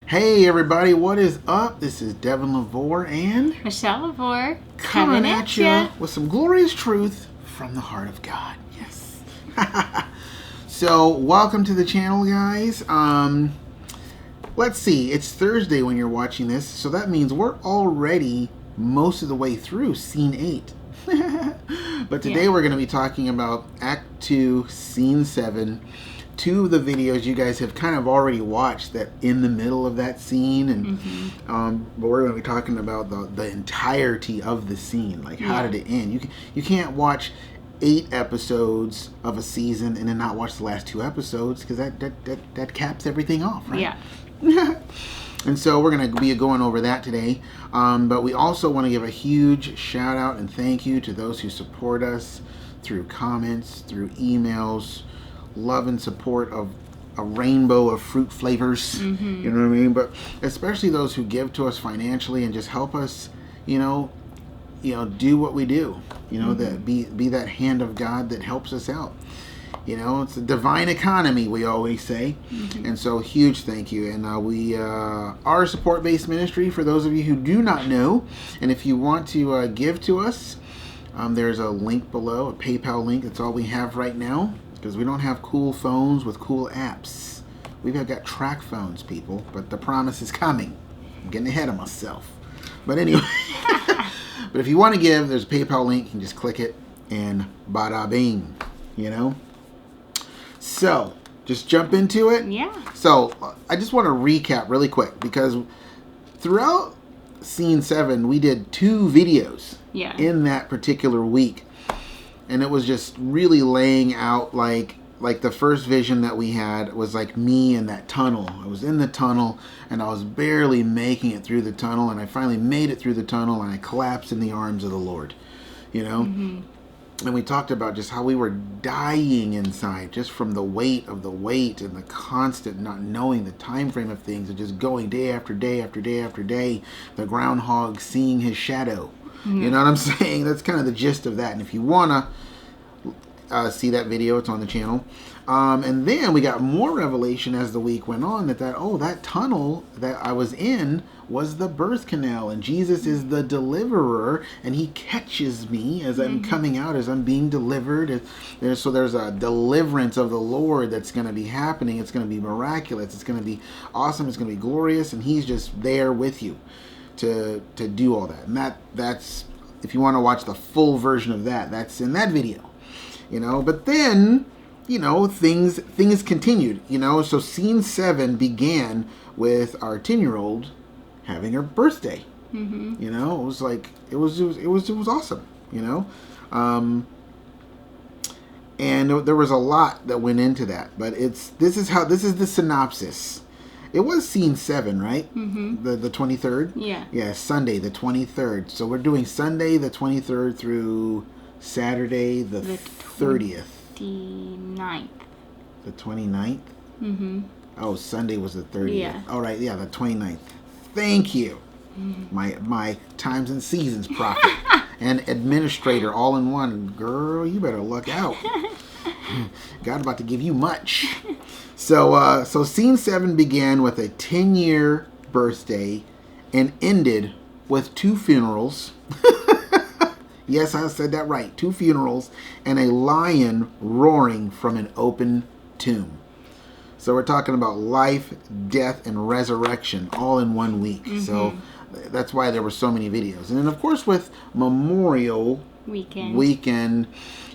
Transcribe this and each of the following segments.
Hey everybody, what is up? This is Devin, LaVore, and Michelle LaVore coming at you with some glorious truth from the heart of God. Yes. So, welcome to the channel, guys. Let's see, it's Thursday when you're watching this, so that means we're already most of the way through Scene 8. But today we're going to be talking about Act 2, Scene 7. Two of the videos you guys have kind of already watched that in the middle of that scene, and but we're going to be talking about the entirety of the scene, like how did it end. You can't watch 8 episodes of a season and then not watch the last 2 episodes, because that caps everything off, right? Yeah. And so we're going to be going over that today, but we also want to give a huge shout out and thank you to those who support us through comments, through emails, love and support of a rainbow of fruit flavors. You know what I mean? But especially those who give to us financially and just help us, you know, do what we do. You know, that be that hand of God that helps us out. You know, it's a divine economy, we always say. And so huge thank you. And we are a support-based ministry for those of you who do not know. And if you want to give to us, there's a link below, a PayPal link. That's all we have right now, because we don't have cool phones with cool apps. We've got track phones, people, but the promise is coming. I'm getting ahead of myself. But anyway, but if you want to give, there's a PayPal link. You can just click it and bada bing, you know? So, just jump into it. Yeah. So, I just want to recap really quick, because throughout Scene 7, we did 2 videos in that particular week. And it was just really laying out like the first vision that we had was like me in that tunnel. I was in the tunnel and I was barely making it through the tunnel, and I finally made it through the tunnel and I collapsed in the arms of the Lord, you know? And we talked about just how we were dying inside just from the weight and the constant not knowing the time frame of things, and just going day after day after day after day, the groundhog seeing his shadow. You know what I'm saying? That's kind of the gist of that. And if you want to see that video, it's on the channel. And then we got more revelation as the week went on that tunnel that I was in was the birth canal, and Jesus is the deliverer, and he catches me as I'm coming out, as I'm being delivered. So there's a deliverance of the Lord that's going to be happening. It's going to be miraculous. It's going to be awesome. It's going to be glorious, and he's just there with you to do all that. And that's if you want to watch the full version of that, that's in that video, you know. But then, you know, things continued, you know. So Scene 7 began with our 10-year-old having her birthday. You know, it was like it was awesome, you know. And there was a lot that went into that, but this is the synopsis. It was Scene 7, right? The 23rd? Yeah, Sunday the 23rd. So we're doing Sunday the 23rd through Saturday the 30th. 29th. The 29th? Oh, Sunday was the 30th. Yeah. All right, yeah, the 29th. Thank you. My times and seasons prophet and administrator all in one. Girl, you better look out. God about to give you much. So Scene 7 began with a 10-year birthday and ended with 2 funerals. Yes, I said that right. 2 funerals and a lion roaring from an open tomb. So we're talking about life, death, and resurrection all in one week. So that's why there were so many videos. And then, of course, with Memorial Weekend,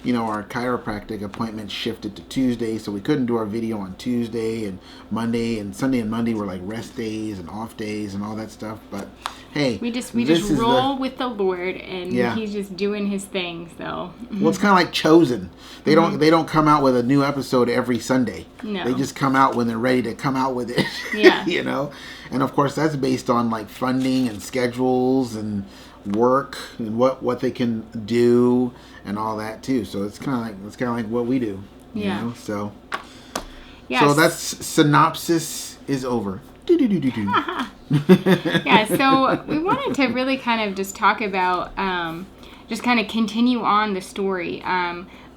you know, our chiropractic appointment shifted to Tuesday, so we couldn't do our video on Tuesday, and Monday and Sunday and Monday were like rest days and off days and all that stuff. But hey, we just roll with the Lord, and he's just doing his thing. So well, it's kind of like Chosen. They don't come out with a new episode every Sunday. No, they just come out when they're ready to come out with it. Yeah. You know, and of course that's based on like funding and schedules and work and what they can do and all that too. So it's kind of like what we do. You know? So so that's synopsis is over. Yeah, so we wanted to really kind of just talk about just kind of continue on the story,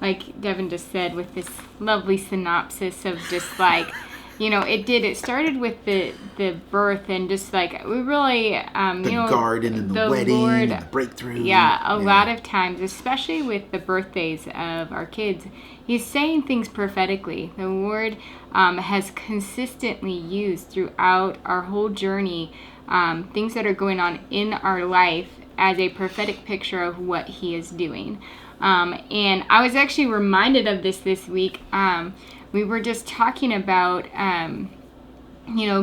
like Devin just said, with this lovely synopsis of just like It started with the birth, and just like we really, the garden and the wedding Lord, and the breakthrough. Yeah, a lot of times, especially with the birthdays of our kids, He's saying things prophetically. The Lord has consistently used throughout our whole journey things that are going on in our life as a prophetic picture of what He is doing. And I was actually reminded of this week. We were just talking about,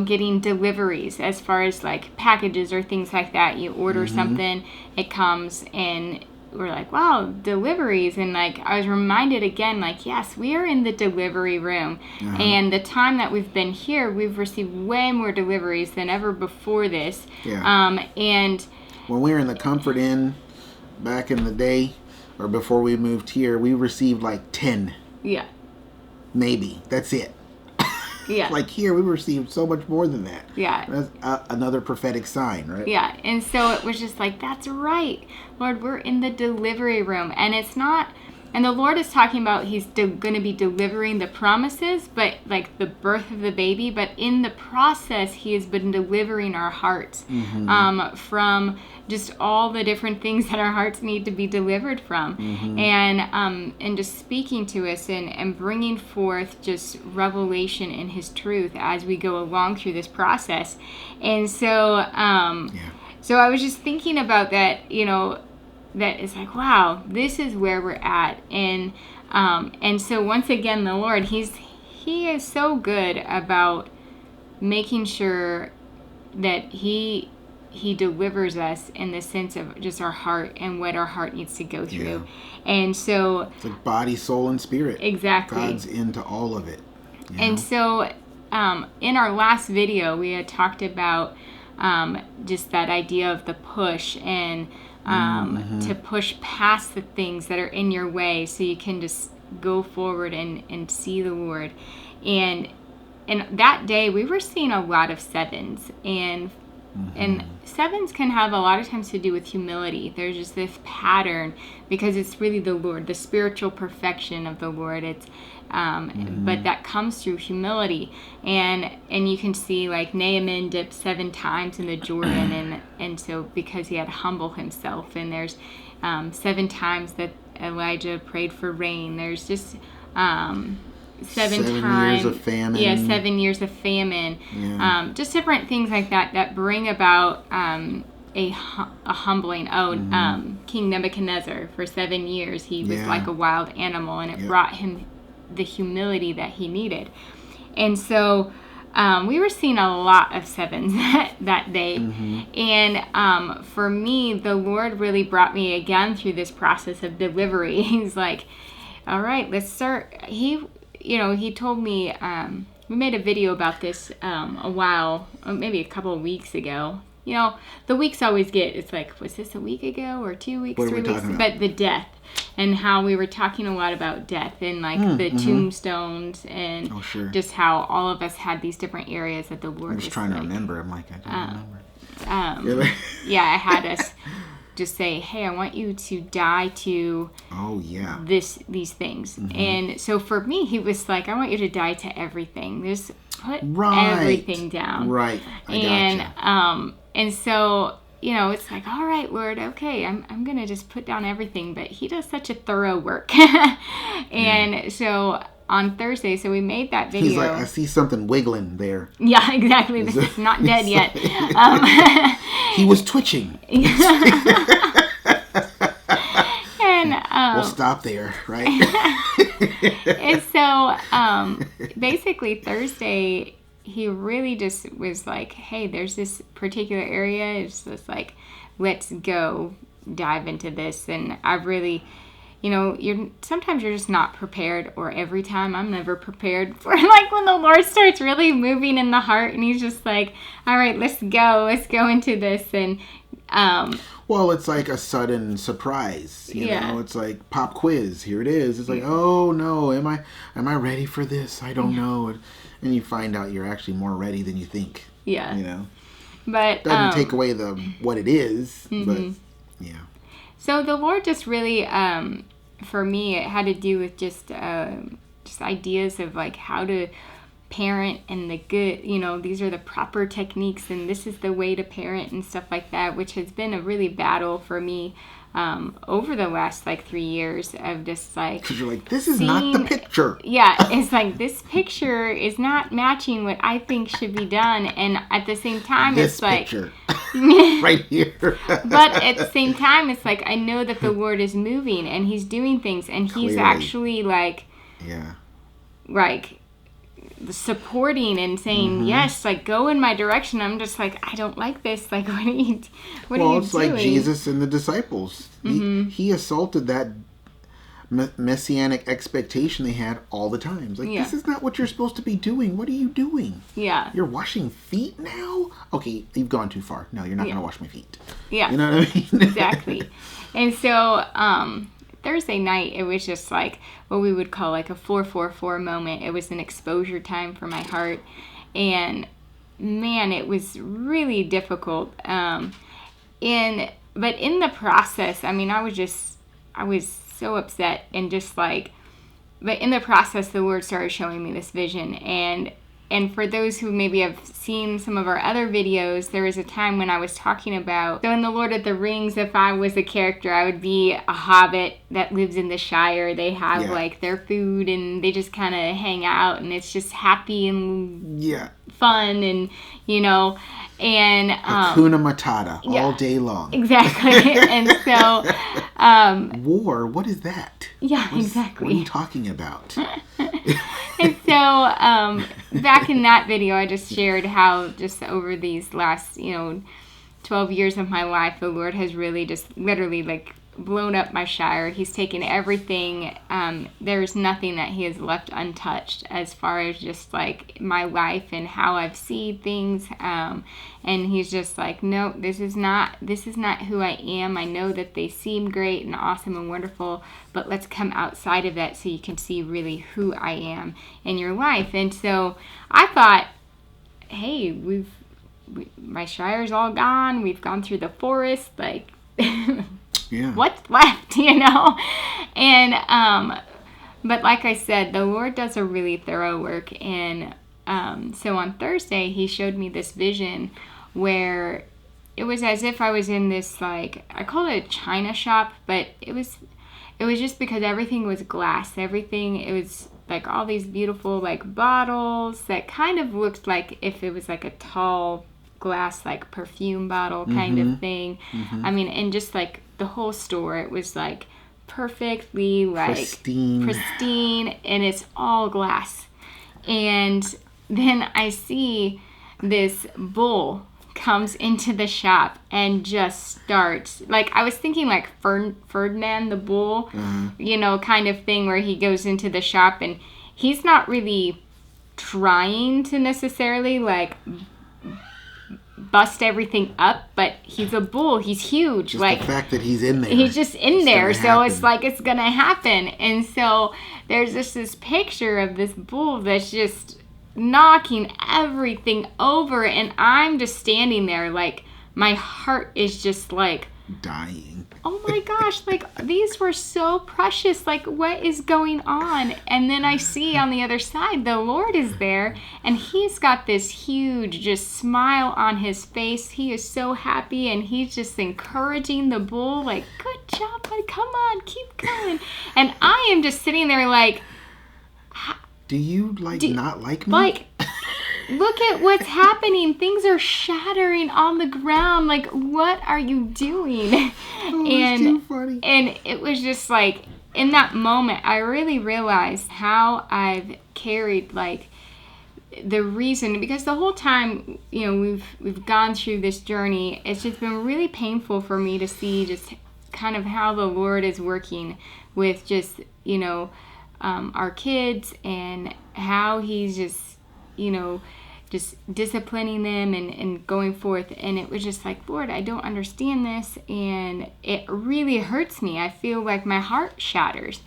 getting deliveries as far as like packages or things like that. You order something, it comes, and we're like, wow, deliveries. And like, I was reminded again, like, yes, we are in the delivery room. And the time that we've been here, we've received way more deliveries than ever before this. And when we were in the Comfort Inn back in the day, or before we moved here, we received like 10. Yeah. Maybe. That's it. Yeah. Like here, we received so much more than that. Yeah. That's another prophetic sign, right? Yeah. And so it was just like, that's right. Lord, we're in the delivery room. And it's not, and the Lord is talking about He's going to be delivering the promises, but like the birth of the baby. But in the process, He has been delivering our hearts from just all the different things that our hearts need to be delivered from. And just speaking to us and bringing forth just revelation in His truth as we go along through this process. And so, so I was just thinking about that, that it's like, wow, this is where we're at. And so once again, the Lord, He is so good about making sure that He delivers us in the sense of just our heart and what our heart needs to go through. And so it's like body, soul, and spirit. Exactly. God's into all of it. And so in our last video, we had talked about just that idea of the push and to push past the things that are in your way so you can just go forward and see the Lord. And that day, we were seeing a lot of sevens. And sevens can have a lot of times to do with humility. There's just this pattern because it's really the Lord, the spiritual perfection of the Lord. It's but that comes through humility, and you can see like Naaman dipped 7 times in the Jordan, and so because he had to humble himself. And there's 7 times that Elijah prayed for rain. There's just 7 times. Years of famine. Yeah, 7 years of famine. Yeah. Just different things like that bring about a humbling. King Nebuchadnezzar, for 7 years, he was like a wild animal, and it brought him the humility that he needed. And so we were seeing a lot of sevens that day. And for me, the Lord really brought me again through this process of delivery. He's like, all right, let's start. He told me, we made a video about this a while, maybe a couple of weeks ago. The weeks always it's like, was this a week ago or 2 weeks, 3 weeks? But the death, and how we were talking a lot about death and like the tombstones, and just how all of us had these different areas that the Lord I was trying to remember. I'm like, I don't remember. I had us just say, hey, I want you to die to these things. And so for me, He was like, I want you to die to everything. Just put everything down. Right. And so, it's like, all right, Lord, okay, I'm going to just put down everything. But He does such a thorough work. And so on Thursday, so we made that video. He's like, I see something wiggling there. Yeah, exactly. This is not dead yet. He was twitching. And we'll stop there, right? And so basically Thursday, He really just was like, hey, there's this particular area. It's just like, let's go dive into this. And I really, sometimes you're just not prepared, or every time I'm never prepared for like when the Lord starts really moving in the heart, and He's just like, all right, let's go into this. And well, it's like a sudden surprise, you know. It's like pop quiz. Here it is. It's like, oh no, am I ready for this? I don't know. And you find out you're actually more ready than you think. Yeah. But doesn't take away what it is, but yeah. So the Lord just really, for me, it had to do with just ideas of like how to parent and the good, these are the proper techniques and this is the way to parent and stuff like that, which has been a really battle for me over the last like 3 years of just like, because you're like, this is not the picture. Yeah, it's like this picture is not matching what I think should be done, and at the same time, this it's like picture. Right here. But at the same time, it's like I know that the Lord is moving and He's doing things, and He's Clearly. actually like supporting and saying yes, like go in my direction. I'm just like, I don't like this. Like, what are you doing? Well, it's like Jesus and the disciples. He assaulted that messianic expectation they had all the time. It's like, this is not what you're supposed to be doing. What are you doing? Yeah. You're washing feet now? Okay, you've gone too far. No, you're not going to wash my feet. Yeah. You know what I mean? Exactly. And so Thursday night, it was just like what we would call like a 444 moment. It was an exposure time for my heart. And man, it was really difficult. But in the process, I mean, I was so upset and just like, but in the process, the Lord started showing me this vision. And for those who maybe have seen some of our other videos, there was a time when I was talking about, so in The Lord of the Rings, if I was a character, I would be a hobbit that lives in the Shire. They have like their food and they just kind of hang out and it's just happy and fun and, and Hakuna Matata all day long. Exactly. And so war, what is that? Exactly. What are you talking about? And so back in that video, I just shared how just over these last 12 years of my life, the Lord has really just literally like blown up my Shire. He's taken everything. There's nothing that He has left untouched as far as just like my life and how I've seen things. And He's just like, no, this is not who I am. I know that they seem great and awesome and wonderful, but let's come outside of that so you can see really who I am in your life. And so I thought, hey, my Shire's all gone. We've gone through the forest, like. What's left, and but like I said, the Lord does a really thorough work. And so on Thursday He showed me this vision where it was as if I was in this, like, I call it a china shop, but it was just because everything was glass. It was like all these beautiful like bottles that kind of looked like if it was like a tall glass like perfume bottle kind of thing. I mean, and just like the whole store, it was like perfectly like pristine, and it's all glass. And then I see this bull comes into the shop and just starts, like, I was thinking like Ferdinand the bull, kind of thing, where he goes into the shop and he's not really trying to necessarily like bust everything up, but he's a bull. He's huge. Just like the fact that he's in there. He's just in there, so it's like it's gonna happen. And so there's just this picture of this bull that's just knocking everything over, and I'm just standing there like my heart is just like dying. Oh my gosh, like these were so precious, like what is going on? And then I see on the other side the Lord is there, and He's got this huge just smile on His face. He is so happy, and He's just encouraging the bull, like, good job, buddy, come on, keep going. And I am just sitting there like, do you not like me? Like, look at what's happening. Things are shattering on the ground. Like, what are you doing? It's too funny. And it was just like, in that moment, I really realized how I've carried, like, the reason, because the whole time, we've gone through this journey, it's just been really painful for me to see just kind of how the Lord is working with just, our kids, and how He's just just disciplining them and going forth. And it was just like, Lord, I don't understand this, and it really hurts me. I feel like my heart shatters.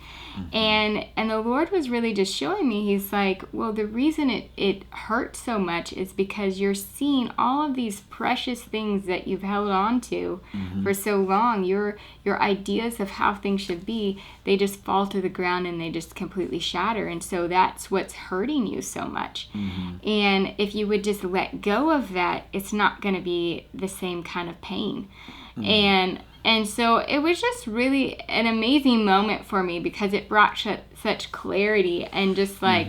And the Lord was really just showing me, he's like, well, the reason it hurts so much is because you're seeing all of these precious things that you've held on to for so long. Your ideas of how things should be, they just fall to the ground and they just completely shatter. And so that's what's hurting you so much. And if you would just let go of that, it's not going to be the same kind of pain. And so it was just really an amazing moment for me, because it brought such clarity and just like,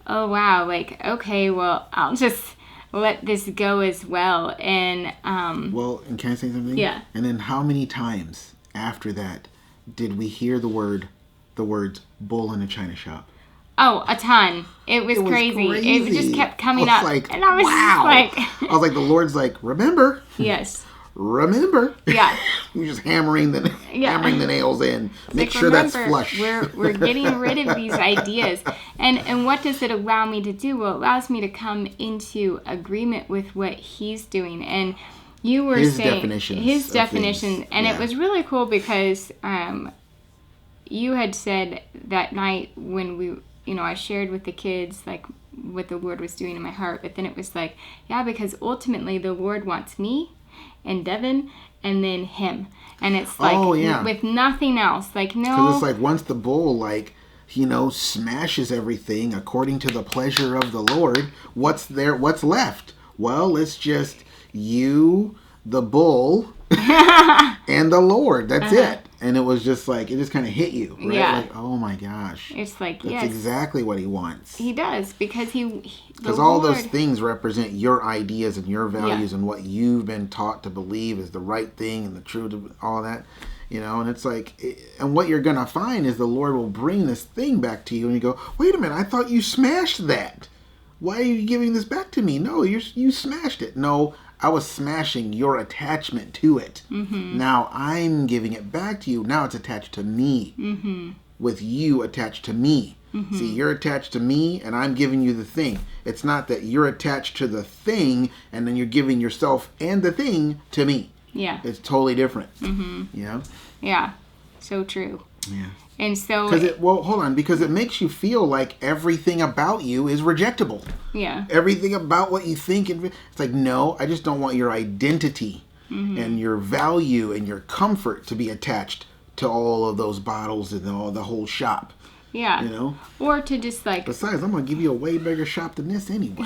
oh, wow, like, okay, well, I'll just let this go as well. And well, and can I say something? Yeah. And then how many times after that did we hear the words bull in a china shop? Oh, a ton. It was crazy. It just kept coming up. Like, and I was wow. just like... I was like, the Lord's like, remember. Yes. Remember. Yeah. You're just hammering the nails in. Make sure remember, that's flush. We're getting rid of these ideas. And what does it allow me to do? Well, it allows me to come into agreement with what he's doing. And you were saying... His definition. And it was really cool because you had said that night when we... I shared with the kids, like, what the Lord was doing in my heart. But then it was like, yeah, because ultimately the Lord wants me and Devin and then him. And it's like, with nothing else. Like, no. Because it's like, once the bull, like, smashes everything according to the pleasure of the Lord, what's left? Well, it's just you, the bull, and the Lord. That's it. And it was just like, it just kind of hit you, right? Yeah. Like, oh my gosh. It's like, that's exactly what he wants. He does, because because all those things represent your ideas and your values and what you've been taught to believe is the right thing and the truth, all that. And it's like, and what you're going to find is the Lord will bring this thing back to you and you go, wait a minute, I thought you smashed that. Why are you giving this back to me? No, you smashed it. No, I was smashing your attachment to it. Now I'm giving it back to you. Now it's attached to me. With you attached to me. See, you're attached to me and I'm giving you the thing. It's not that you're attached to the thing and then you're giving yourself and the thing to me. Yeah. It's totally different. Yeah. So true. Yeah. And so... because it makes you feel like everything about you is rejectable. Yeah. Everything about what you think. It's like, no, I just don't want your identity and your value and your comfort to be attached to all of those bottles and the whole shop. Yeah. Or to just like... Besides, I'm going to give you a way bigger shop than this anyway.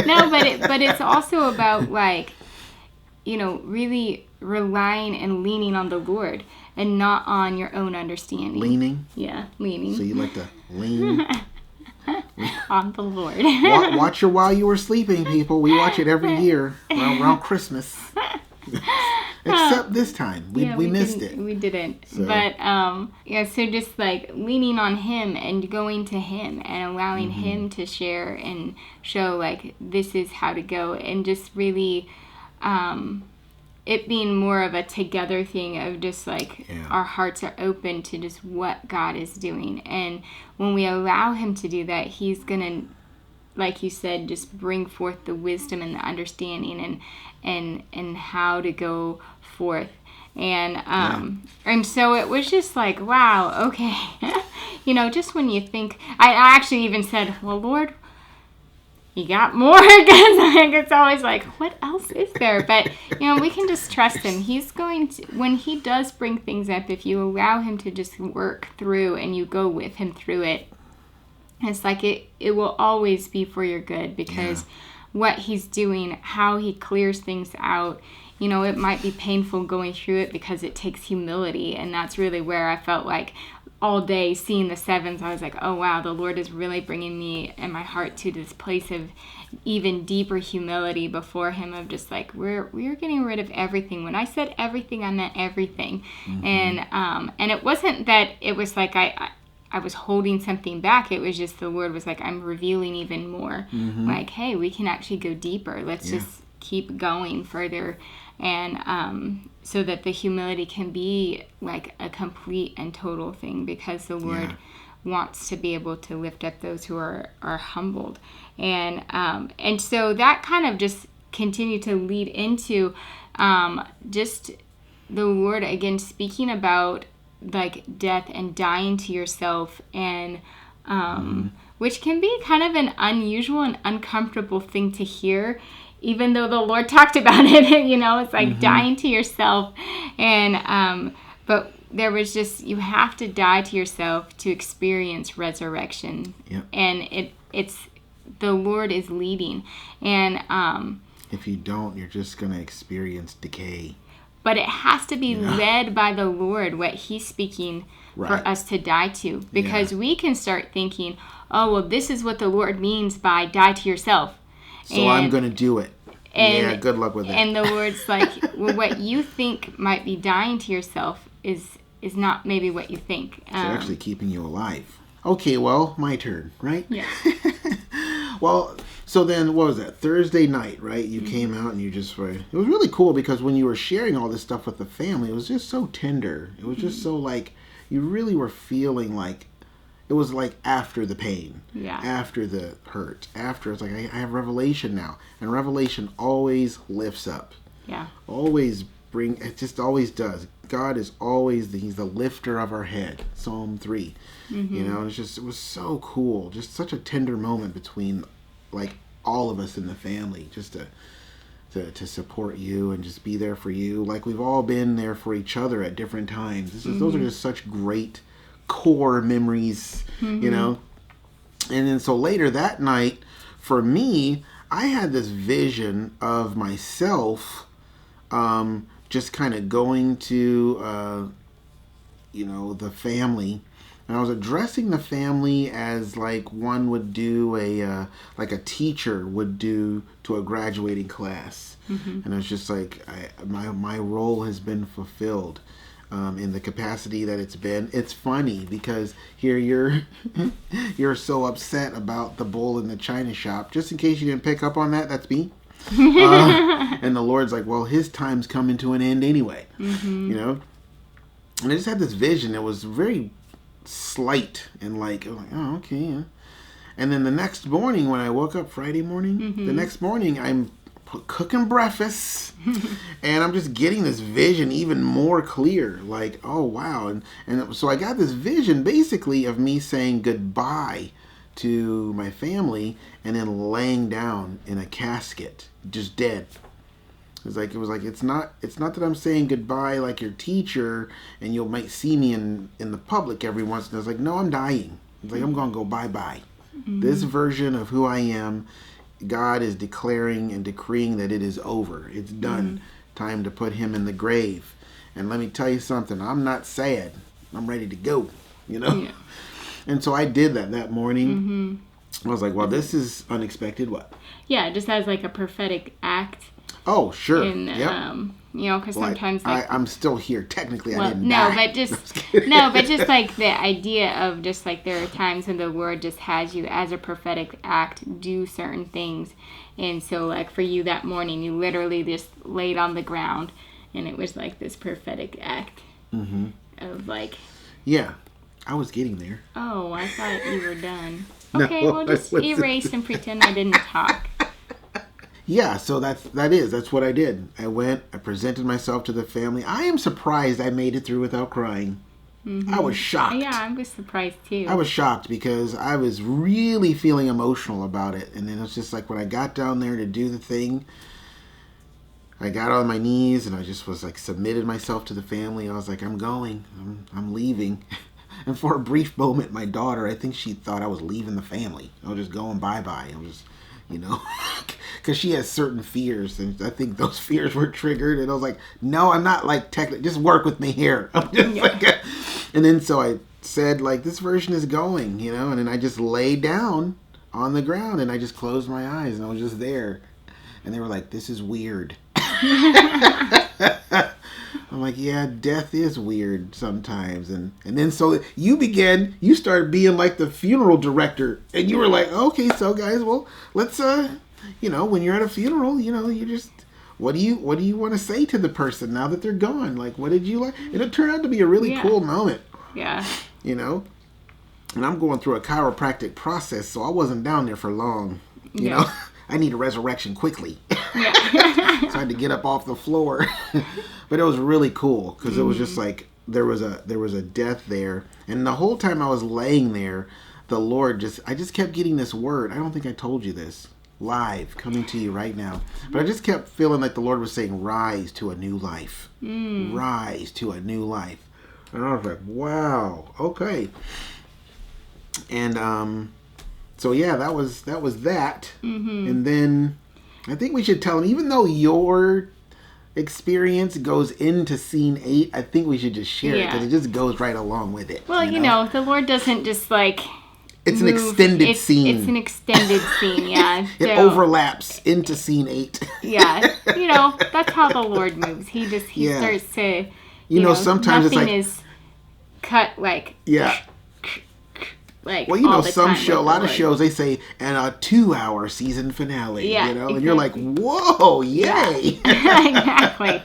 No, but it's also about like, really relying and leaning on the Lord and not on your own understanding. Leaning? Yeah, leaning. So you like to lean? On the Lord. Watch it while you were sleeping, people. We watch it every year around Christmas. Except this time. We missed it. We didn't. So. But, so just like leaning on Him and going to Him and allowing Him to share and show like this is how to go, and just really it being more of a together thing of just like our hearts are open to just what God is doing. And when we allow Him to do that, He's going to, like you said, just bring forth the wisdom and the understanding and how to go forth. And so it was just like, wow, okay. Just when you think, I actually even said, well, Lord, you got more? Because it's always like, what else is there? But, we can just trust Him. He's going to, when He does bring things up, if you allow Him to just work through and you go with Him through it, it's like it will always be for your good, because what He's doing, how He clears things out, it might be painful going through it because it takes humility. And that's really where I felt like all day seeing the sevens, I was like, oh wow, the Lord is really bringing me and my heart to this place of even deeper humility before Him, of just like, we're getting rid of everything. When I said everything, I meant everything. And it wasn't that it was like I was holding something back. It was just the Lord was like, I'm revealing even more. Like, hey, we can actually go deeper. Let's just keep going further. And so that the humility can be like a complete and total thing, because the Lord wants to be able to lift up those who are humbled. And so that kind of just continued to lead into just the Lord, again, speaking about like death and dying to yourself, and which can be kind of an unusual and uncomfortable thing to hear, even though the Lord talked about it. It's like dying to yourself. And but there was just, you have to die to yourself to experience resurrection. Yep. And it's the Lord is leading. And if you don't, you're just going to experience decay. But it has to be led by the Lord, what he's speaking for us to die to. Because we can start thinking, oh, well, this is what the Lord means by die to yourself. So I'm going to do it. Yeah, good luck with that. And the Lord's like, well, what you think might be dying to yourself is not maybe what you think. It's actually keeping you alive. Okay, well, my turn, right? Yeah. Well, so then, what was that? Thursday night, right? You came out and you just were... It was really cool because when you were sharing all this stuff with the family, it was just so tender. It was just so like, you really were feeling like, it was like after the pain. Yeah. After the hurt. After, it's like, I have revelation now. And revelation always lifts up. Yeah. Always it just always does. God is always, he's the lifter of our head. Psalm 3. It was so cool. Just such a tender moment between like all of us in the family, just to support you and just be there for you. Like we've all been there for each other at different times. Those are just such great core memories, And then so later that night, for me, I had this vision of myself just kind of going to, the family. And I was addressing the family as like one would do like a teacher would do to a graduating class. And it was just like, my role has been fulfilled in the capacity that it's been. It's funny because here you're so upset about the bull in the china shop. Just in case you didn't pick up on that, that's me. And the Lord's like, well, his time's coming to an end anyway. And I just had this vision. It was very slight and like, oh, okay. Yeah. And then the next morning when I woke up Friday morning, the next morning I'm cooking breakfast and I'm just getting this vision even more clear. Like, oh, wow. And so I got this vision basically of me saying goodbye to my family and then laying down in a casket, just dead. It was like it's not that I'm saying goodbye like your teacher and you might see me in the public every once in a while. It's like, no, I'm dying. It's like I'm gonna go bye-bye. This version of who I am, God is declaring and decreeing that it is over. It's done. Time to put him in the grave. And let me tell you something, I'm not sad. I'm ready to go. Yeah. And so I did that morning. I was like, well, this is unexpected. What? Yeah, just as like a prophetic act. Oh, sure. And, because sometimes I'm still here. Technically, I didn't die. But just like the idea of just like there are times when the Lord just has you as a prophetic act do certain things. And so like for you that morning, you literally just laid on the ground and it was like this prophetic act of like... Yeah, I was getting there. Oh, I thought you were done. Okay, well just erase and pretend I didn't talk. Yeah, so that's what I did. I went, I presented myself to the family. I am surprised I made it through without crying. I was shocked. Yeah, I was surprised too. I was shocked because I was really feeling emotional about it. And then it was just like when I got down there to do the thing, I got on my knees and I just was like submitted myself to the family. I was like, I'm going. I'm leaving. And for a brief moment, my daughter, I think she thought I was leaving the family. I was just going bye-bye. I was, because she has certain fears, and I think those fears were triggered. And I was like, no, I'm not like technically, just work with me here. I'm just and then so I said, like, this version is going, and then I just laid down on the ground and I just closed my eyes and I was just there. And they were like, this is weird. I'm like, yeah, death is weird sometimes. And then so you started being like the funeral director. And you were like, okay, so guys, well, let's, when you're at a funeral, you just, what do you want to say to the person now that they're gone? Like, what did you like? And it turned out to be a really cool moment. Yeah. And I'm going through a chiropractic process, so I wasn't down there for long. You know, I need a resurrection quickly. Yeah. So I had to get up off the floor. But it was really cool because it was just like there was a death there, and the whole time I was laying there, the Lord I just kept getting this word. I don't think I told you this. Live, coming to you right now. But I just kept feeling like the Lord was saying, rise to a new life. Rise to a new life. And I was like, wow, okay. And so yeah, that was that. And then I think we should tell him, even though your experience goes into scene 8, I think we should just share it because it just goes right along with it. Well, you know, the Lord doesn't just like... It's an extended scene. It's an extended scene, yeah. It overlaps into scene 8. Yeah. You know, that's how the Lord moves. He starts to... You know, sometimes it's like... Nothing is cut like... Yeah. Like, well, you know, a lot of shows, they say, and a 2-hour season finale, you know, exactly. and you're like, whoa, yay. Yeah. Exactly.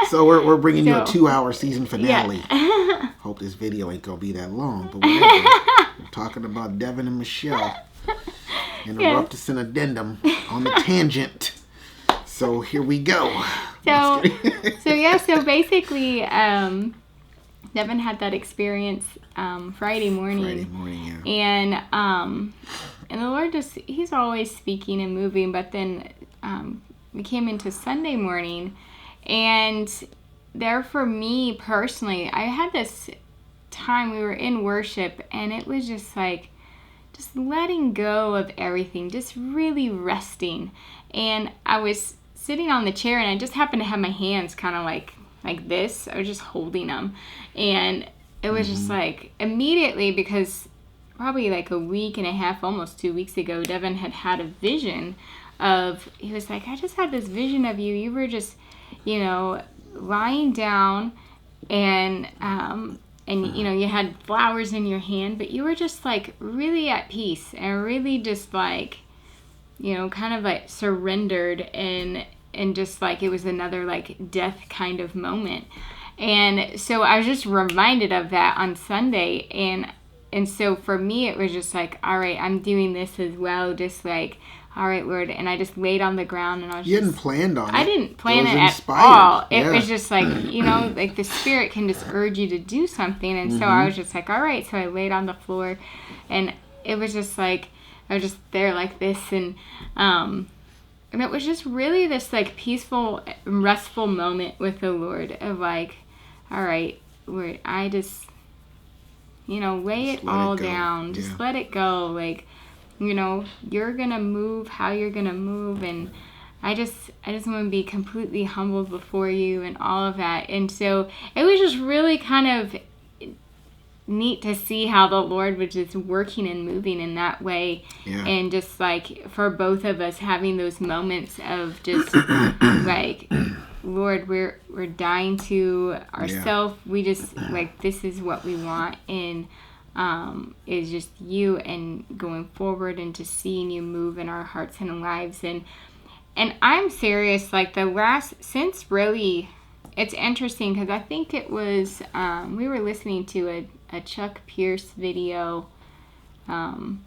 So we're bringing you a 2-hour season finale. Yeah. Hope this video ain't going to be that long, but whatever. We're talking about Devin and Michelle. Interrupt us an addendum on the tangent. So here we go. So basically, Devin had that experience Friday morning. Yeah. And the Lord he's always speaking and moving, but then we came into Sunday morning, and there for me personally, I had this time, we were in worship, and it was just like, just letting go of everything, just really resting. And I was sitting on the chair, and I just happened to have my hands kind of like this. I was just holding them, and it was just like immediately, because probably like a week and a half, almost 2 weeks ago, Devin had a vision of, he was like, I just had this vision of you. You were just, you know, lying down, and you know, you had flowers in your hand, but you were just like really at peace and really just like, you know, kind of like surrendered, and just like it was another like death kind of moment. And so I was just reminded of that on Sunday, and so for me it was just like, all right, I'm doing this as well, just like, all right, Lord. And I just laid on the ground, and I was You hadn't planned on it. I didn't plan it inspired. At all. It was just like, you know, like the Spirit can just urge you to do something. And so I was just like, all right. So I laid on the floor, and it was just like, I was just there like this. And it was just really this like peaceful, restful moment with the Lord of like, all right, Lord, I just, you know, lay it all down. Just let it go. Like, you know, you're going to move how you're going to move. And I just want to be completely humbled before you and all of that. And so it was just really kind of neat to see how the Lord was just working and moving in that way. Yeah. And just like for both of us having those moments of just like, Lord, we're dying to ourselves. We just like, this is what we want. And is just you, and going forward and just seeing you move in our hearts and lives. And I'm serious, like since really, it's interesting because I think it was, we were listening to a Chuck Pierce video, and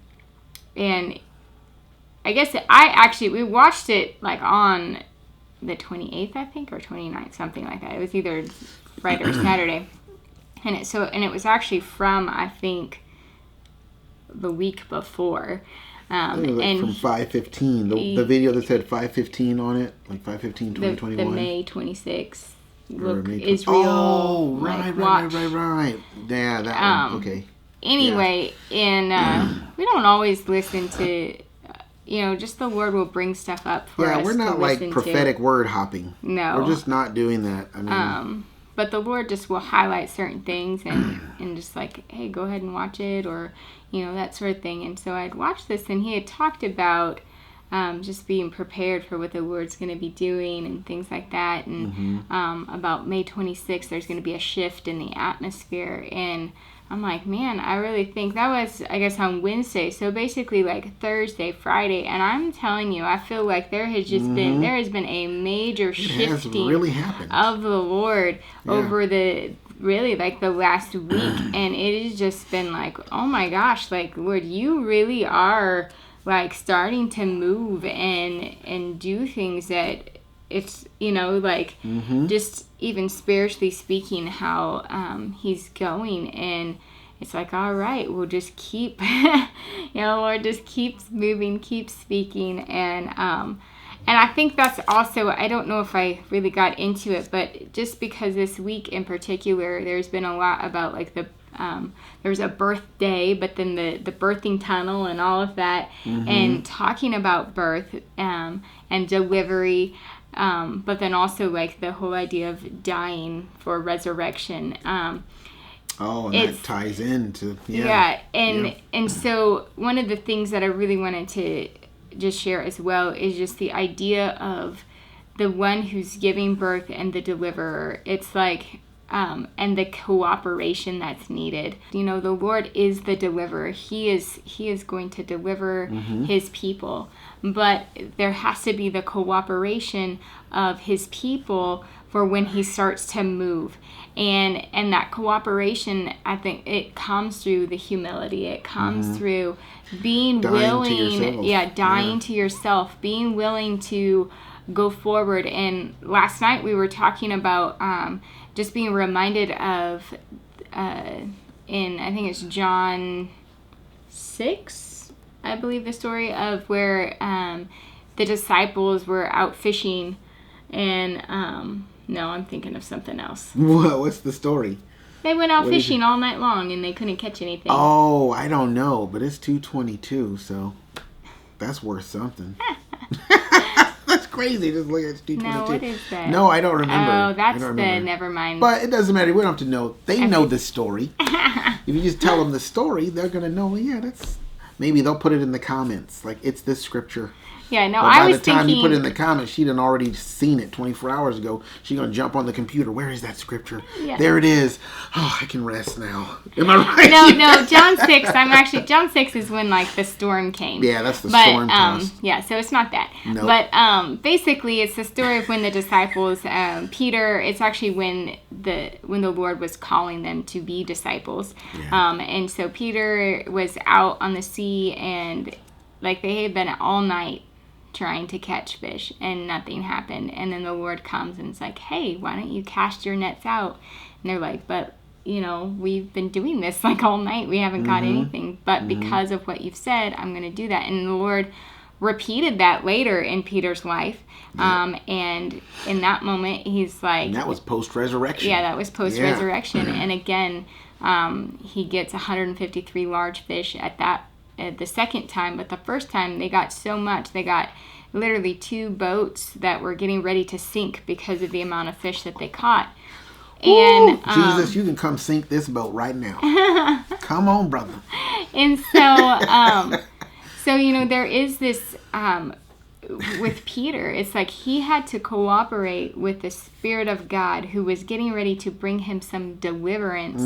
I guess we watched it like on the 28th, I think, or 29th, something like that. It was either Friday or Saturday. And it was actually from, I think, the week before. It was like from 5/15. The video that said 5/15 on it, like 5/15/2021. The May 26th. Look, Israel. Oh, right. Yeah, that one. Okay. Anyway, and we don't always listen to, you know, just the Lord will bring stuff up for us. Yeah, we're not like prophetic word hopping. No. We're just not doing that. I mean, but the Lord just will highlight certain things and just like, hey, go ahead and watch it, or, you know, that sort of thing. And so I'd watched this, and he had talked about just being prepared for what the Lord's going to be doing and things like that. And about May 26th, there's going to be a shift in the atmosphere. And I'm like, man, I really think that was, I guess, on Wednesday. So basically like Thursday, Friday. And I'm telling you, I feel like there has been a major shifting really happened of the Lord over the really like the last week, and it has just been like, oh my gosh, like Lord, you really are like starting to move and do things that it's, like just even spiritually speaking, how he's going, and it's like, all right, we'll just keep, Lord just keeps moving, keeps speaking, and I think that's also, I don't know if I really got into it, but just because this week in particular, there's been a lot about like there's a birthday, but then the birthing tunnel and all of that, and talking about birth and delivery, but then also like the whole idea of dying for resurrection. And that ties into, and so one of the things that I really wanted to just share as well is just the idea of the one who's giving birth and the deliverer. It's like and the cooperation that's needed. The Lord is the deliverer. He is going to deliver his people, but there has to be the cooperation of his people for when he starts to move. And that cooperation, I think it comes through the humility. It comes through being willing, dying to yourself, being willing to go forward. And last night we were talking about just being reminded of in, I think it's John 6, I believe, the story of where the disciples were out fishing, and no, I'm thinking of something else. What's the story? They went out fishing all night long and they couldn't catch anything. Oh, I don't know, but it's 2:22, so that's worth something. That's crazy. Just look at it's 2:22. No, what is that? No, I don't remember. Oh, that's never mind. But it doesn't matter. We don't have to know. They know the story. If you just tell them the story, they're going to know, well, yeah, that's... Maybe they'll put it in the comments. Like, it's this scripture. Yeah, no, I was thinking... By the time you put it in the comments, she'd already seen it 24 hours ago. She's going to jump on the computer. Where is that scripture? Yeah. There it is. Oh, I can rest now. Am I right? No, John 6, John 6 is when, like, the storm came. Yeah, that's the storm tossed. Yeah, so it's not that. Nope. But basically, it's the story of when the disciples, Peter, it's actually when the Lord was calling them to be disciples. Yeah. And so Peter was out on the sea, and, like, they had been all night trying to catch fish, and nothing happened. And then the Lord comes and it's like, hey, why don't you cast your nets out? And they're like, but we've been doing this like all night, we haven't caught anything, but because of what you've said, I'm going to do that. And the Lord repeated that later in Peter's life. And in that moment, he's like, and that was post-resurrection. Yeah, that was post-resurrection. And again, he gets 153 large fish at the second time, but the first time they got so much, they got literally 2 boats that were getting ready to sink because of the amount of fish that they caught. And Jesus, you can come sink this boat right now. Come on, brother. And so there is this with Peter, it's like he had to cooperate with the Spirit of God who was getting ready to bring him some deliverance.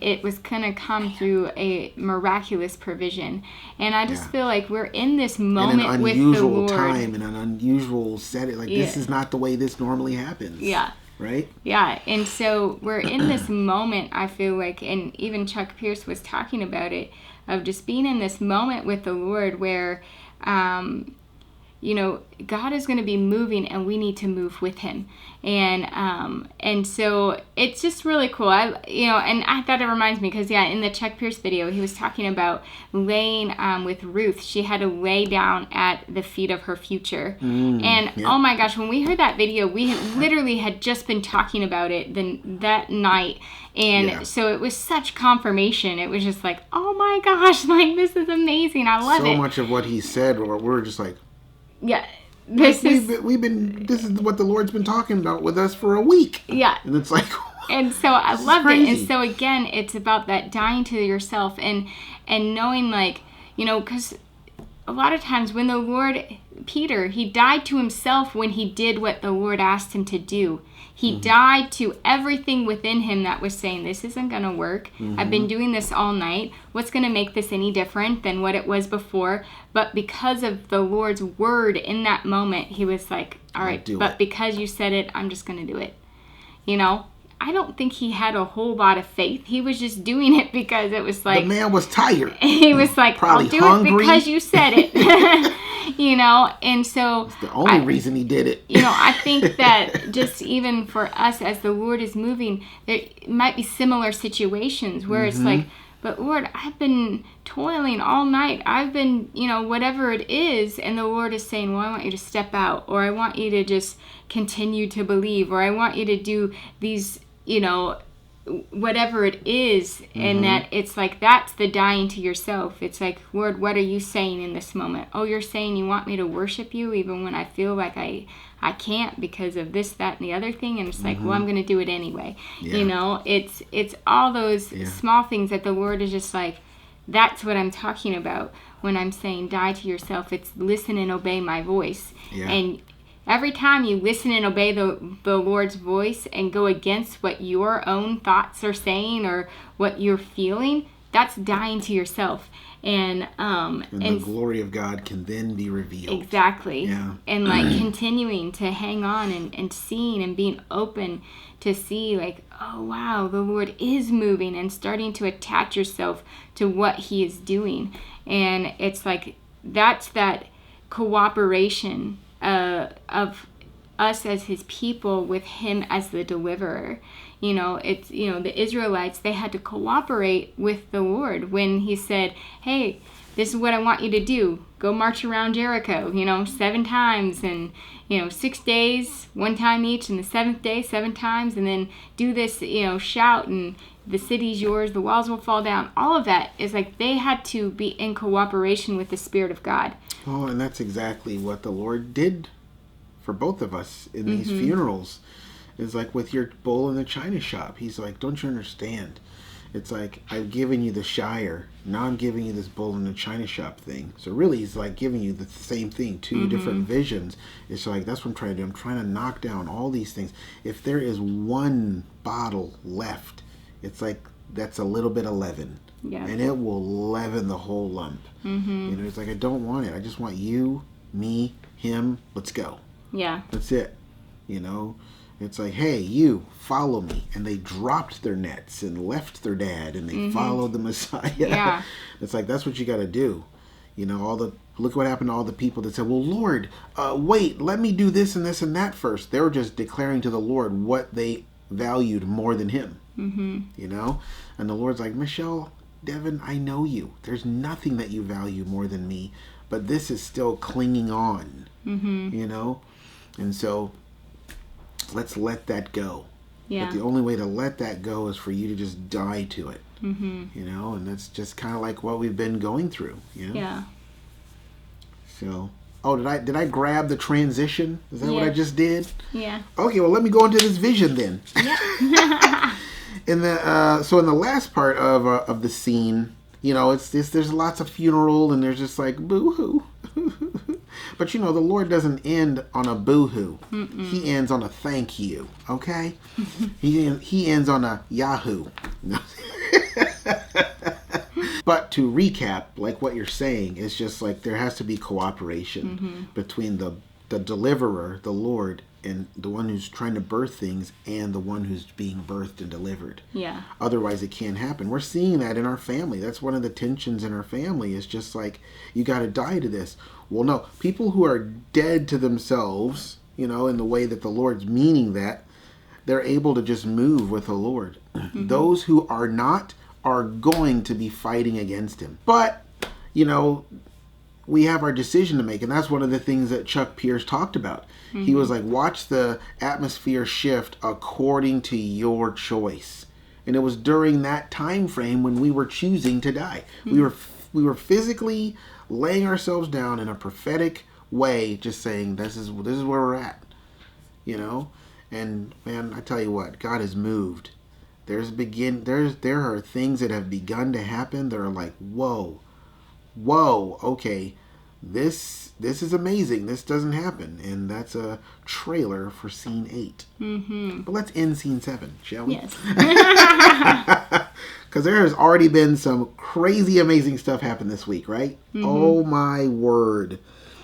It was going to come through a miraculous provision. And I just feel like we're in this moment with the Lord. In an unusual time, in an unusual setting. Like, this is not the way this normally happens. Yeah. Right? Yeah. And so we're in this moment, I feel like, and even Chuck Pierce was talking about it, of just being in this moment with the Lord where... God is going to be moving, and we need to move with Him, and so it's just really cool. And I thought it reminds me because in the Chuck Pierce video, he was talking about laying with Ruth. She had to lay down at the feet of her future, oh my gosh, when we heard that video, we literally had just been talking about it that night. And so it was such confirmation. It was just like, oh my gosh, like, this is amazing. I love it. So much of what he said, we're just like, yeah, this is what the Lord's been talking about with us for a week. Yeah. And it's like, and so I loved it. And so again, it's about that dying to yourself and knowing, like, because a lot of times when the Lord, Peter, he died to himself when he did what the Lord asked him to do. He died to everything within him that was saying, this isn't going to work. I've been doing this all night. What's going to make this any different than what it was before? But because of the Lord's word in that moment, he was like, all right, but because you said it, I'm just going to do it. I don't think he had a whole lot of faith. He was just doing it because it was like... The man was tired. He was like, probably I'll do hungry. it because you said it. You know, and so... It's the only reason he did it. You know, I think that just even for us, as the Lord is moving, there might be similar situations where it's like, but Lord, I've been toiling all night. I've been, you know, whatever it is. And the Lord is saying, well, I want you to step out, or I want you to just continue to believe, or I want you to do these, you know, whatever it is. And that it's like, that's the dying to yourself. It's like, Lord, what are you saying in this moment? Oh, you're saying you want me to worship you even when I feel like I can't because of this, that, and the other thing. And it's like, well, I'm going to do it anyway. Yeah. You know, it's all those small things that the Lord is just like, that's what I'm talking about when I'm saying die to yourself. It's listen and obey my voice. Yeah. And every time you listen and obey the Lord's voice and go against what your own thoughts are saying or what you're feeling, that's dying to yourself. And the glory of God can then be revealed. Exactly. Yeah. And like continuing to hang on and seeing and being open to see like, oh wow, the Lord is moving, and starting to attach yourself to what he is doing. And it's like, that's that cooperation of us as his people with him as the deliverer. You know, it's, you know, the Israelites, they had to cooperate with the Lord when he said, hey, this is what I want you to do. Go march around Jericho, you know, 7 times, and, you know, 6 days, 1 time each, and the 7th day, 7 times, and then do this, you know, shout, and the city's yours, the walls will fall down. All of that is like, they had to be in cooperation with the Spirit of God. Oh, and that's exactly what the Lord did for both of us in these funerals. It's like with your bull in the china shop. He's like, don't you understand? It's like, I've given you the Shire. Now I'm giving you this bull in the china shop thing. So really, he's like giving you the same thing, 2 different visions. It's like, that's what I'm trying to do. I'm trying to knock down all these things. If there is 1 bottle left, it's like, that's a little bit of leaven. Yeah. And it will leaven the whole lump. You know, it's like, I don't want it. I just want you, me, him. Let's go. Yeah. That's it. You know, it's like, hey, you, follow me. And they dropped their nets and left their dad, and they followed the Messiah. Yeah. It's like, that's what you got to do. You know, look what happened to all the people that said, well, Lord, wait, let me do this and this and that first. They were just declaring to the Lord what they valued more than him. You know? And the Lord's like, Michelle, Devin, I know you. There's nothing that you value more than me, but this is still clinging on. You know? And so let's let that go. Yeah. But the only way to let that go is for you to just die to it. You know, and that's just kind of like what we've been going through. You know? Yeah. So, oh, did I grab the transition? Is that what I just did? Yeah. Okay, well, let me go into this vision then. Yeah. In the last part of the scene, you know, there's lots of funeral, and there's just like boo-hoo. But you know, the Lord doesn't end on a boo-hoo. He ends on a thank you. Okay, he ends on a Yahoo. But to recap, like what you're saying, it's just like there has to be cooperation between the deliverer, the Lord, and the one who's trying to birth things, and the one who's being birthed and delivered. Yeah. Otherwise, it can't happen. We're seeing that in our family. That's one of the tensions in our family. Is just like, you got to die to this. Well, no. People who are dead to themselves, you know, in the way that the Lord's meaning that, they're able to just move with the Lord. Those who are not are going to be fighting against him. But, you know, we have our decision to make, and that's one of the things that Chuck Pierce talked about. He was like, watch the atmosphere shift according to your choice. And it was during that time frame when we were choosing to die. We were physically laying ourselves down in a prophetic way, just saying, this is where we're at. You know? And man, I tell you what, God has moved. There are things that have begun to happen that are like, whoa, okay. This is amazing. This doesn't happen. And that's a trailer for scene 8. But let's end scene 7, shall we? Yes. Because there has already been some crazy, amazing stuff happen this week, right? Oh my word.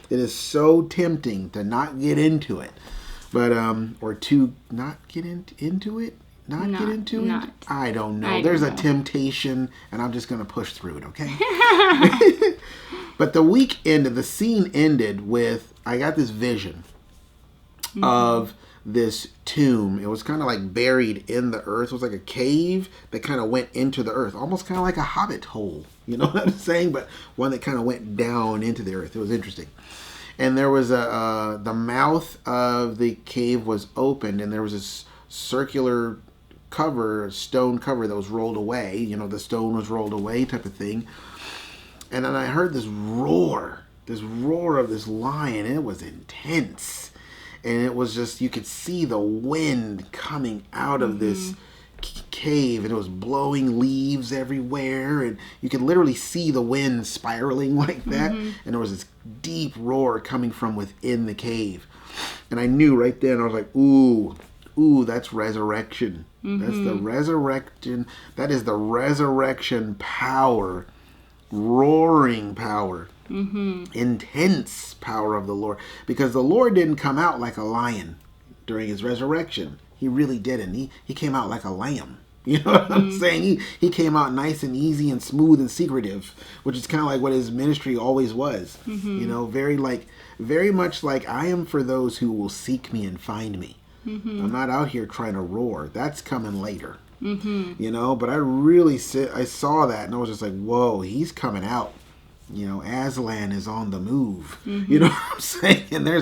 It is so tempting to not get into it. But, or to not get into it. not get into it? Not. I don't know. I There's don't a know. temptation, and I'm just going to push through it, okay? But the scene ended with, I got this vision of this tomb. It was kind of like buried in the earth. It was like a cave that kind of went into the earth, almost kind of like a hobbit hole. You know what I'm saying? But one that kind of went down into the earth. It was interesting. And there was the mouth of the cave was opened, and there was this circular cover, stone cover that was rolled away. You know, the stone was rolled away type of thing. And then I heard this roar of this lion, and it was intense. And it was just, you could see the wind coming out of this cave, and it was blowing leaves everywhere, and you could literally see the wind spiraling like that. And there was this deep roar coming from within the cave. And I knew right then, I was like, ooh, that's resurrection. That's the resurrection. That is the resurrection power, roaring power. Intense power of the Lord, because the Lord didn't come out like a lion during his resurrection. He really didn't. He came out like a lamb. You know what I'm saying? He came out nice and easy and smooth and secretive, which is kind of like what his ministry always was. You know, very much like, I am for those who will seek me and find me. I'm not out here trying to roar. That's coming later. You know, but I saw that, and I was just like, whoa, he's coming out. You know, Aslan is on the move. You know what I'm saying? And there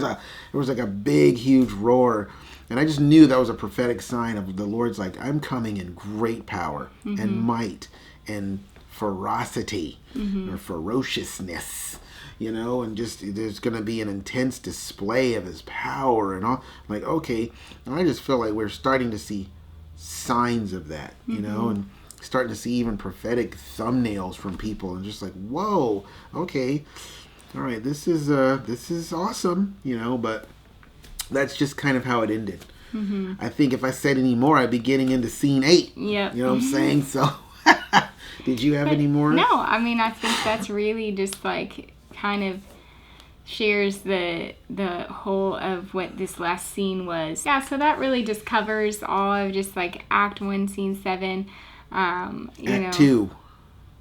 was like a big, huge roar. And I just knew that was a prophetic sign of the Lord's like, I'm coming in great power and might and ferocity or ferociousness. You know, and just there's going to be an intense display of his power and all. Like, okay. And I just feel like we're starting to see signs of that, you know, and starting to see even prophetic thumbnails from people, and just like, whoa, okay, all right, this is awesome, you know. But that's just kind of how it ended. I think if I said any more, I'd be getting into scene 8. Yeah, you know what I'm saying? So did you have any more? No, I mean, I think that's really just like kind of shares the whole of what this last scene was. Yeah, so that really just covers all of just like Act 1, Scene 7. Act 2,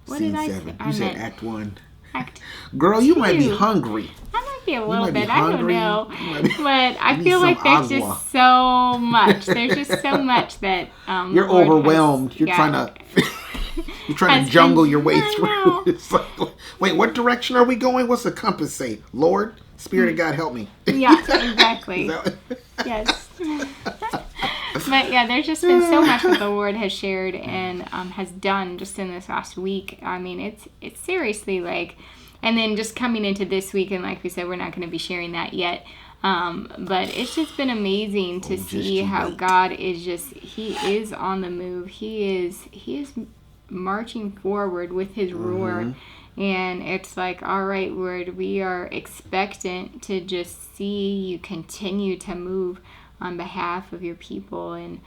what Scene did I 7. say? You said Act 1. Act Girl, 2. you might be hungry. I might be a little might be bit. I don't hungry. know. You might be- But I need feel some like there's agua. just so much. There's just so much that You're Lord overwhelmed. has- You're yeah. trying to you're trying Has to jungle been- your way I know. through. It's like, wait, what direction are we going? What's the compass say? Lord, Spirit of God, help me. Yeah, exactly. Is that Yes. But yeah, there's just been so much that the Lord has shared and has done just in this last week. I mean, it's seriously like, and then just coming into this week, and like we said, we're not going to be sharing that yet. But it's just been amazing to see how wait. God is He is on the move. He is marching forward with His roar. And it's like, all right, Lord, we are expectant to just see you continue to move on behalf of your people. And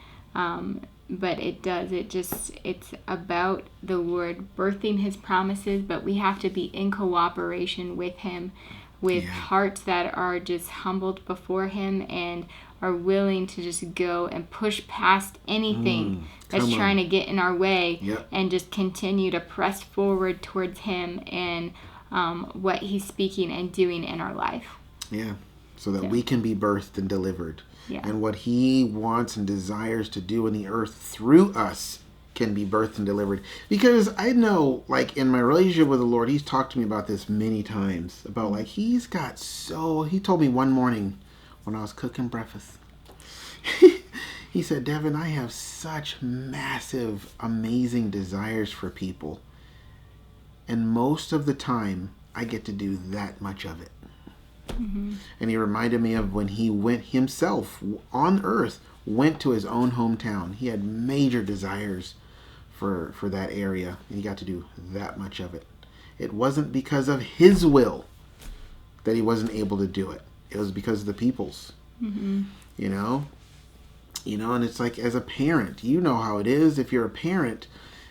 but it's about the Lord birthing His promises, but we have to be in cooperation with Him, with hearts that are just humbled before Him and are willing to just go and push past anything that's trying to get in our way, and just continue to press forward towards Him and what He's speaking and doing in our life. Yeah, so that we can be birthed and delivered. Yeah. And what He wants and desires to do in the earth through us can be birthed and delivered. Because I know, like, in my relationship with the Lord, He's talked to me about this many times. About, like, He told me one morning when I was cooking breakfast, He said, Devin, I have such massive, amazing desires for people. And most of the time, I get to do that much of it. And He reminded me of when He went Himself on earth, went to His own hometown. He had major desires for that area, and He got to do that much of it. It wasn't because of His will that He wasn't able to do it. It was because of the people's. You know, and it's like, as a parent, you know how it is. If you're a parent,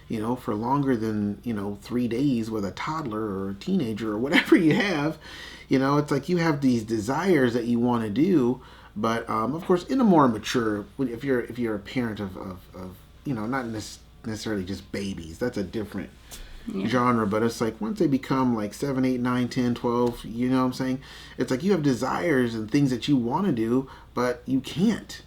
you know, for longer than 3 days with a toddler or a teenager or whatever you have, you know, it's like you have these desires that you want to do, But of course, in a more mature, if you're a parent of not necessarily just babies, that's a different genre. But it's like once they become like 7, 8, 9, 10, 12, you know what I'm saying? It's like you have desires and things that you want to do, but you can't,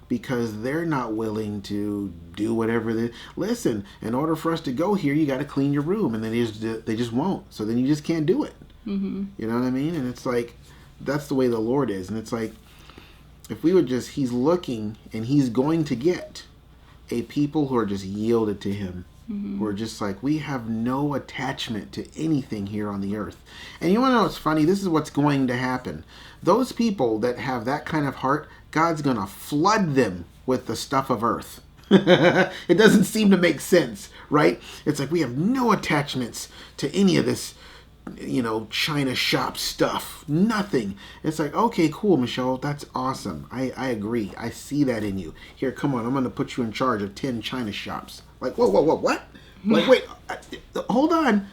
because they're not willing to do whatever they... Listen, in order for us to go here, you got to clean your room, and then they just won't. So then you just can't do it. You know what I mean? And it's like, that's the way the Lord is. And it's like, if we would just... He's looking, and he's going to get a people who are just yielded to him. Who are just like, we have no attachment to anything here on the earth. And you want to know what's funny? This is what's going to happen. Those people that have that kind of heart, God's going to flood them with the stuff of earth. It doesn't seem to make sense, right? It's like we have no attachments to any of this, China shop stuff. Nothing. It's like, okay, cool, Michelle. That's awesome. I agree. I see that in you. Here, come on. I'm going to put you in charge of 10 China shops. Like, whoa, what? Like, wait, hold on.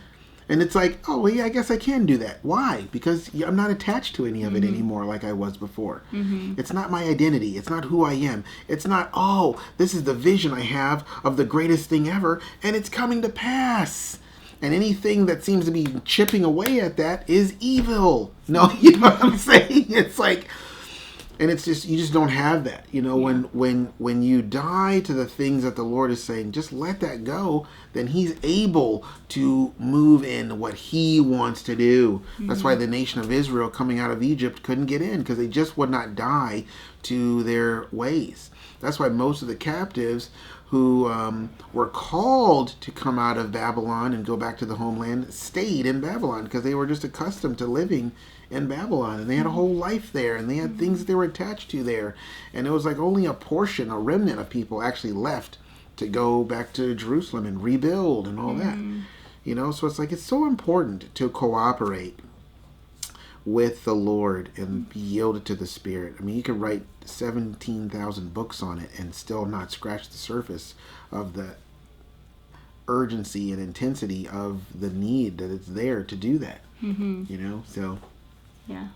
And it's like, oh, well, yeah, I guess I can do that. Why? Because I'm not attached to any of it anymore like I was before. It's not my identity. It's not who I am. It's not, oh, this is the vision I have of the greatest thing ever, and it's coming to pass. And anything that seems to be chipping away at that is evil. No, you know what I'm saying? It's like... And it's just, you just don't have that. When you die to the things that the Lord is saying, just let that go, then he's able to move in what he wants to do. That's why the nation of Israel coming out of Egypt couldn't get in, because they just would not die to their ways. That's why most of the captives who were called to come out of Babylon and go back to the homeland stayed in Babylon, because they were just accustomed to living in Babylon, and they had a whole life there, and they had things that they were attached to there, and it was like only a remnant of people actually left to go back to Jerusalem and rebuild and all that. So it's like, it's so important to cooperate with the Lord and be yielded to the Spirit. I mean, you could write 17,000 books on it and still not scratch the surface of the urgency and intensity of the need that it's there to do that. So yeah,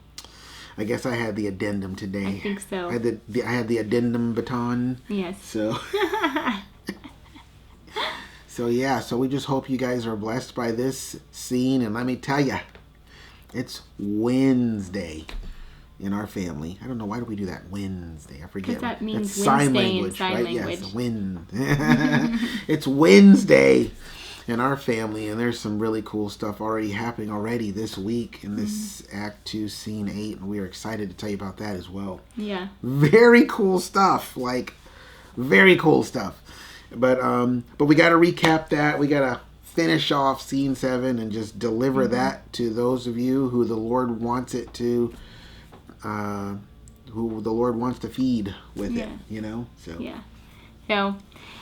I guess I had the addendum today. I think so. I had the addendum baton. Yes. So so we just hope you guys are blessed by this scene. And let me tell you, it's Wednesday in our family. I don't know, why do we do that Wednesday? I forget. Because that means That's Wednesday sign language, in sign right? language. Yes, it's Wednesday in our family, and there's some really cool stuff already happening already this week in this Act 2, Scene 8, and we are excited to tell you about that as well. Yeah. Very cool stuff, very cool stuff. But we got to recap that. We got to finish off Scene 7 and just deliver that to those of you who the Lord wants it to, who the Lord wants to feed with it, So. Yeah. So,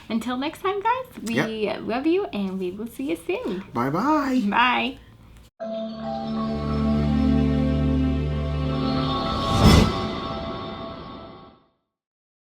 until next time, guys, we love you, and we will see you soon. Bye-bye. Bye.